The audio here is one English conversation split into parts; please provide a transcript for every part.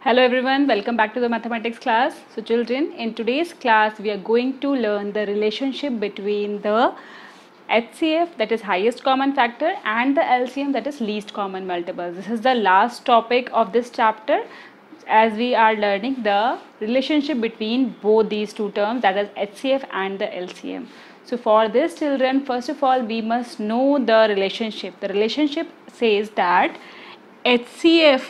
Hello everyone, welcome back to the mathematics class. So children, in today's class we are going to learn the relationship between the HCF, that is highest common factor, and the LCM, that is least common multiple. This is the last topic of this chapter as we are learning the relationship between both these two terms, that is HCF and the LCM. So for this children, first of all we must know the relationship. The relationship says that HCF,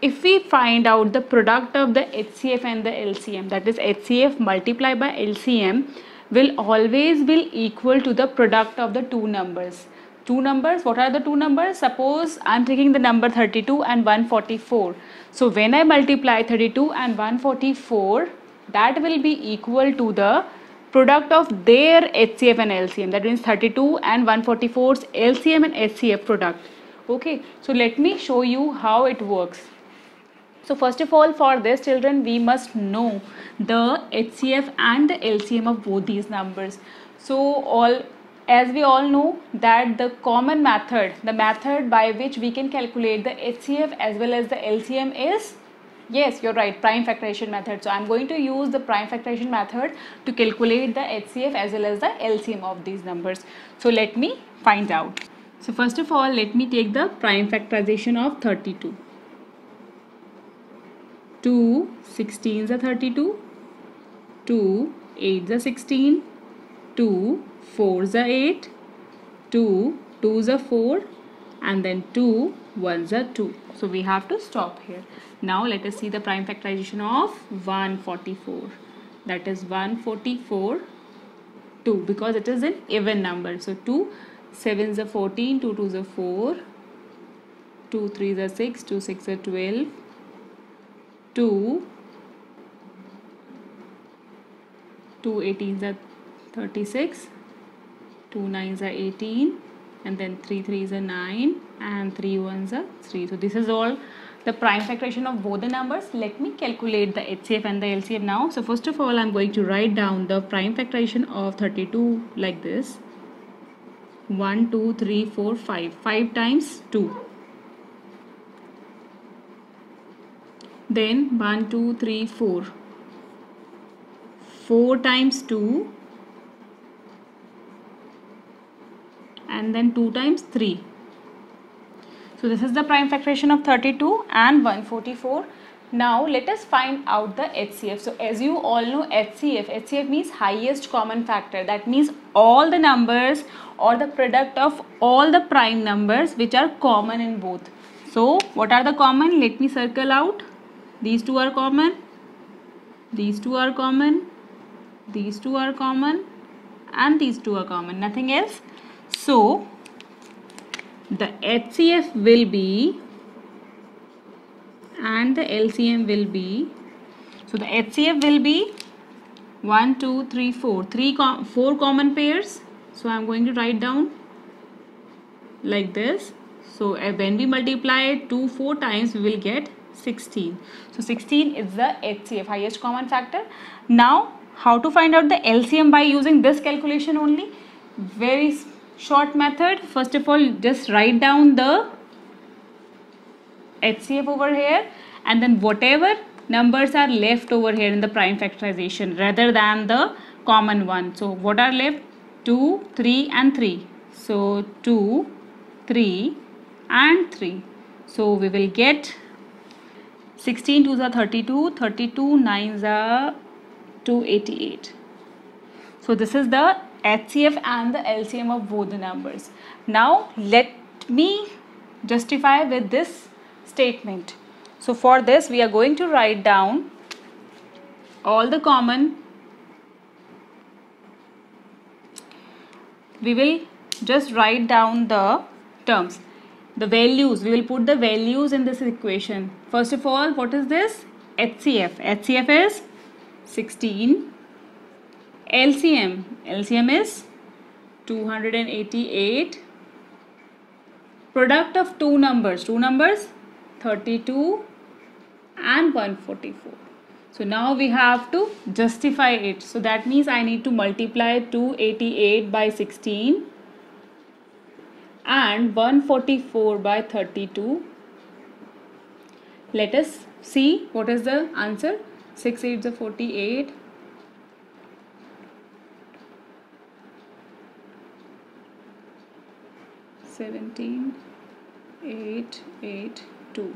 if we find out the product of the HCF and the LCM, that is HCF multiplied by LCM, will always be equal to the product of the two numbers. Two numbers, what are the two numbers? Suppose I am taking the number 32 and 144. So when I multiply 32 and 144, that will be equal to the product of their HCF and LCM. That means 32 and 144's LCM and HCF product. Okay, so let me show you how it works. So first of all, for this children, we must know the HCF and the LCM of both these numbers. So as we all know that the common method, the method by which we can calculate the HCF as well as the LCM is, yes, you're right, prime factorization method. So I'm going to use the prime factorization method to calculate the HCF as well as the LCM of these numbers. So let me find out. So first of all, let me take the prime factorization of 32. 2 16s are 32, 2 8s are 16, 2 4s are 8, 2 2s are 4, and then 2 1s are 2. So we have to stop here. Now let us see the prime factorization of 144. That is 144 2, because it is an even number. So 2 7s are 14, 2 2s are 4, 2 3s are 6, 2 6 are 12, 2 18s are 36, 2 9s are 18, and then 3 3s are 9, and 3 1s are 3. So this is all the prime factorization of both the numbers. Let me calculate the HCF and the LCM now. So first of all, I'm going to write down the prime factorization of 32 like this: 1 2 3 4 5, 5 times 2. Then 1 2 3 4, 4 times 2, and then 2 times 3. So this is the prime factorization of 32 and 144. Now let us find out the HCF. So as you all know, HCF means highest common factor. That means all the numbers or the product of all the prime numbers which are common in both. So what are the common? Let me circle out. These two are common, these two are common, these two are common, and these two are common, nothing else. So the HCF will be and the LCM will be, so the HCF will be 1 2 3 4, 4 common pairs. So I'm going to write down like this. So when we multiply 2 4 times, we will get 16. So 16 is the HCF, highest common factor. Now how to find out the LCM? By using this calculation only. Very short method. First of all, just write down the HCF over here, and then whatever numbers are left over here in the prime factorization rather than the common one. So what are left? 2 3 and 3. So 2 3 and 3. So we will get 16 2s are 32, 32 9s are 288. So this is the HCF and the LCM of both the numbers. Now let me justify with this statement. So for this we are going to write down all the common. We will just write down the terms. The values, we will put the values in this equation. First of all, what is this? HCF. HCF is 16. LCM is 288. Product of two numbers 32 and 144. So now we have to justify it. So that means I need to multiply 288 by 16 and 144 by 32 Let us see what is the answer. 6 8s are 48. 17 8 8 2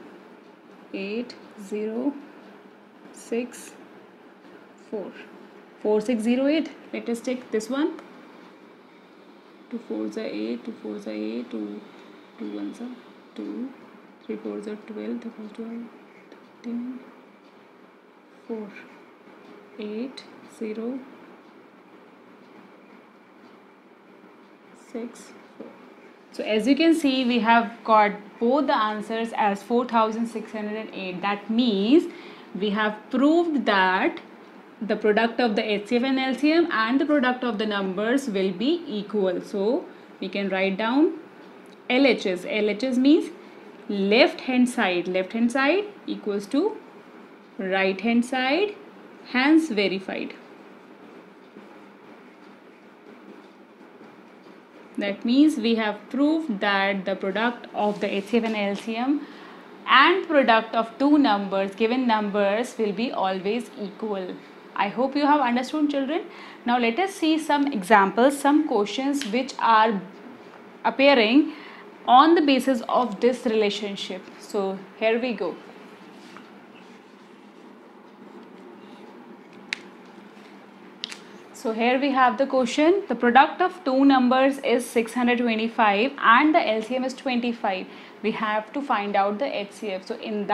8 0 6 4 4 6 0 8. Let us take this one. 2 4s are 8, 2 4s are 8, 2 1s are 2, 3 4s are 12, 3 4s 12, 13, 4 8 0 6 4. So as you can see, we have got both the answers as 4608. That means we have proved that the product of the HCF and LCM and the product of the numbers will be equal. So we can write down LHS. LHS means left hand side. Left hand side equals to right hand side, hence verified. That means we have proved that the product of the HCF and LCM and product of two numbers, given numbers, will be always equal. I hope you have understood, children. Now let us see some examples, some questions which are appearing on the basis of this relationship. So here we go. So here we have the question. The product of two numbers is 625 and the LCM is 25. We have to find out the HCF. So in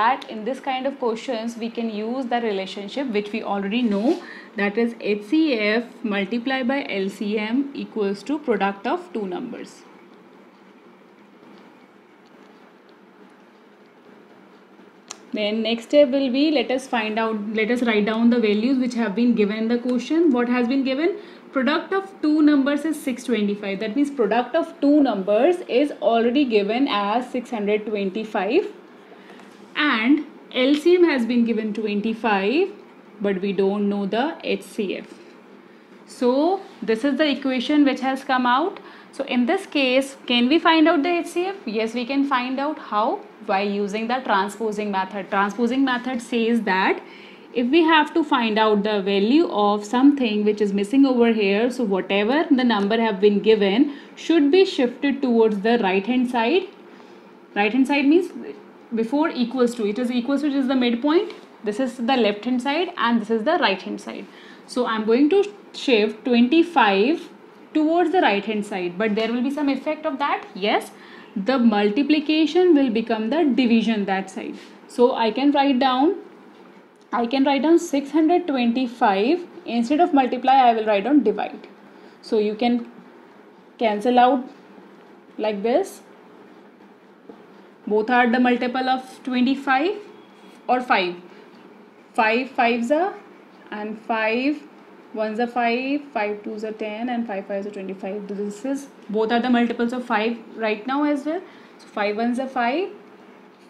this kind of questions, we can use the relationship which we already know, that is HCF multiplied by LCM equals to product of two numbers. Then next step will be, let us write down the values which have been given in the question. What has been given? Product of two numbers is 625. That means product of two numbers is already given as 625 and LCM has been given 25, but we don't know the HCF. So this is the equation which has come out. So in this case, can we find out the HCF? Yes, we can find out. How? By using the transposing method. Transposing method says that if we have to find out the value of something which is missing over here, so whatever the number have been given should be shifted towards the right hand side. Right hand side means before equals to, it is equals to, it is the midpoint. This is the left hand side and this is the right hand side. So I'm going to shift 25 towards the right hand side, but there will be some effect of that. Yes, the multiplication will become the division that side. So I can write down 625. Instead of multiply, I will write down divide. So you can cancel out like this. Both are the multiple of 25 or 5. 5 5s are and 5 1s are 5, 5 2s are 10 and 5 5s are 25. This is, both are the multiples of 5 right now as well. So 5 1s are 5,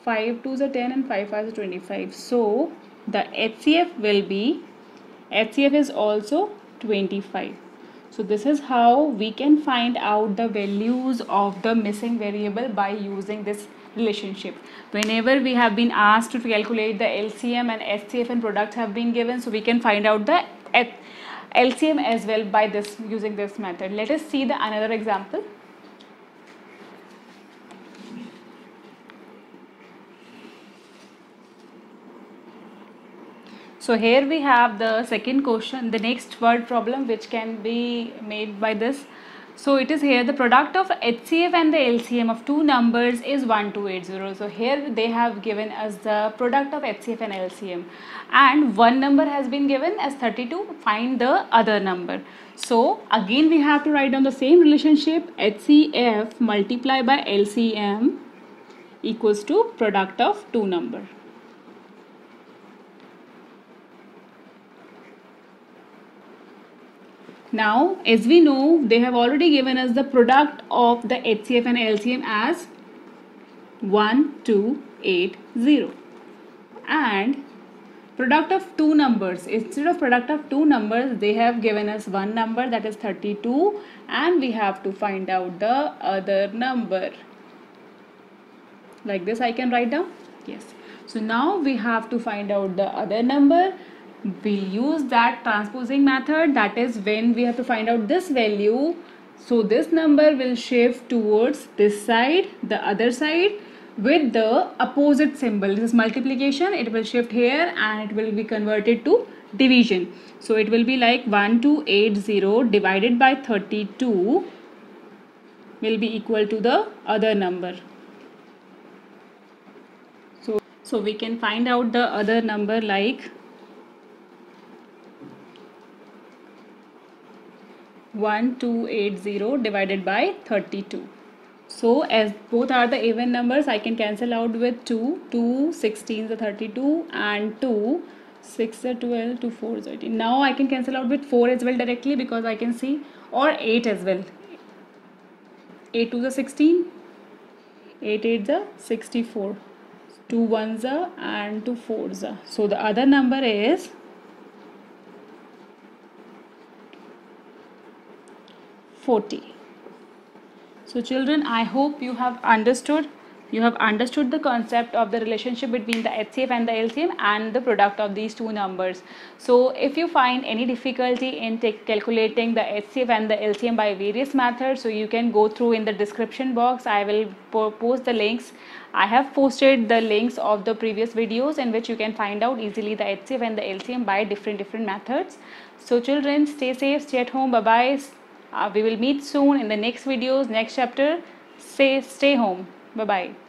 5 2s are 10 and 5 5s are 25. So the HCF will be, HCF is also 25. So this is how we can find out the values of the missing variable by using this relationship. Whenever we have been asked to calculate the LCM and HCF and products have been given, so we can find out the LCM as well by this, using this method. Let us see the another example. So here we have the second question, the next word problem which can be made by this. So it is here, the product of HCF and the LCM of two numbers is 1280. So here they have given us the product of HCF and LCM, and one number has been given as 32. Find the other number. So again we have to write down the same relationship, HCF multiplied by LCM equals to product of two numbers. Now, as we know, they have already given us the product of the HCF and LCM as 1280, and product of two numbers, instead of product of two numbers, they have given us one number, that is 32, and we have to find out the other number. Like this I can write down. Yes. So now we have to find out the other number. We'll use that transposing method, that is when we have to find out this value. So this number will shift towards this side, the other side, with the opposite symbol. This is multiplication, it will shift here and it will be converted to division. So it will be like 1280 divided by 32 will be equal to the other number. So we can find out the other number like 1280 divided by 32. So as both are the even numbers, I can cancel out with 2. 2 16 is 32 and 2 6 is 12, 2 4 is 18. Now I can cancel out with 4 as well directly because I can see, or 8 as well. 8 2 is 16, 8 8 is 64, 2 1s and 2 4s. So the other number is 40. So children, I hope you have understood the concept of the relationship between the HCF and the LCM and the product of these two numbers. So if you find any difficulty in calculating the HCF and the LCM by various methods, so you can go through in the description box. I will post the links. I have posted the links of the previous videos in which you can find out easily the HCF and the LCM by different methods. So children, stay safe, stay at home, bye bye. We will meet soon in the next videos, next chapter. Stay home. Bye bye.